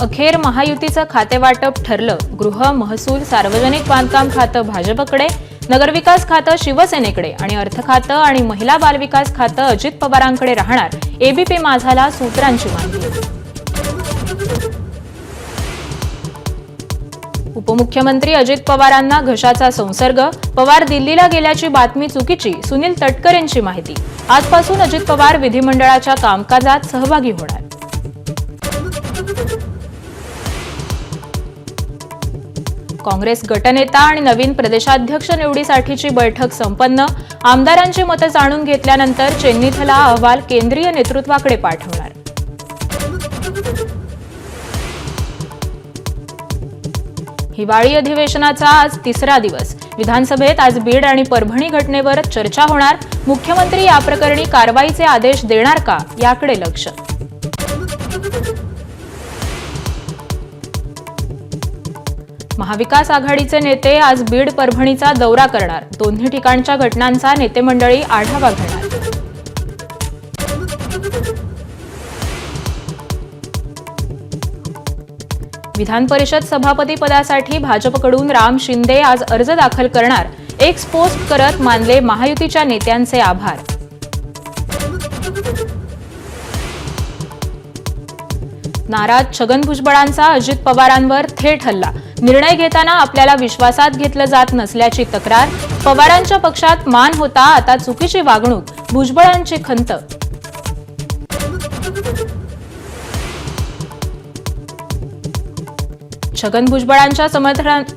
अखेर महायुतीचं खातेवाटप ठरलं. गृह, महसूल, सार्वजनिक बांधकाम खातं भाजपकडे, नगरविकास खातं शिवसेनेकडे आणि अर्थ खातं आणि महिला बालविकास खातं अजित पवारांकडे राहणार. एबीपी माझाला सूत्रांची माहिती. उपमुख्यमंत्री अजित पवारांना घशाचा संसर्ग. पवार दिल्लीला गेल्याची बातमी चुकीची. सुनील तटकरेंची माहिती. आजपासून अजित पवार विधिमंडळाच्या कामकाजात सहभागी होणार. काँग्रेस गटनेता आणि नवीन प्रदेशाध्यक्ष निवडीसाठीची बैठक संपन्न. आमदारांची मतं जाणून घेतल्यानंतर चेन्नईतला अहवाल केंद्रीय नेतृत्वाकडे पाठवणार. हिवाळी अधिवेशनाचा आज तिसरा दिवस. विधानसभेत आज बीड आणि परभणी घटनेवर चर्चा होणार. मुख्यमंत्री या प्रकरणी कारवाईचे आदेश देणार का, याकडे लक्ष. महाविकास आघाडीचे नेते आज बीड परभणीचा दौरा करणार. दोन्ही ठिकाणच्या घटनांचा नेतेमंडळी आढावा घेणार. विधान परिषद सभापती पदासाठी भाजपकडून राम शिंदे आज अर्ज दाखल करणार. एक्स पोस्ट करत मानले महायुतीच्या नेत्यांचे आभार. नाराज छगन भुजबळांचा अजित पवारांवर थेट हल्ला. निर्णय घेताना आपल्याला विश्वासात घेतलं जात नसल्याची तक्रार. पवारांच्या पक्षात मान होता, आता चुकीची वागणूक. भुजबळांची खंत. छगन भुजबळांच्या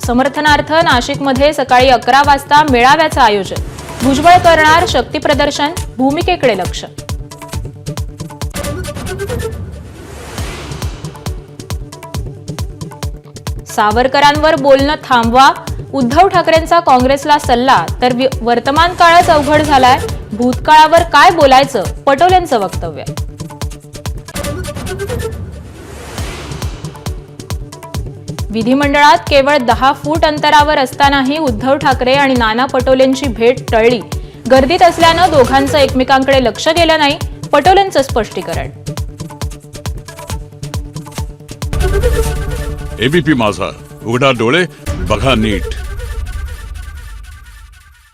समर्थनार्थ नाशिकमध्ये सकाळी 11 वाजता मेळाव्याचं आयोजन. भुजबळ करणार शक्तीप्रदर्शन. भूमिकेकडे लक्ष. सावरकरांवर बोलणं थांबवा. उद्धव ठाकरेंचा काँग्रेसला सल्ला. तर वर्तमान काळच अवघड झालाय. भूतकाळावर काय बोलायचं, पटोलेंचं वक्तव्य. विधिमंडळात केवळ 10 फूट अंतरावर असतानाही उद्धव ठाकरे आणि नाना पटोलेंची भेट टळली. गर्दीत असल्यानं दोघांचं एकमेकांकडे लक्ष गेलं नाही. पटोलेंचं स्पष्टीकरण. एबीपी माझा, उघडा डोळे बघा नीट.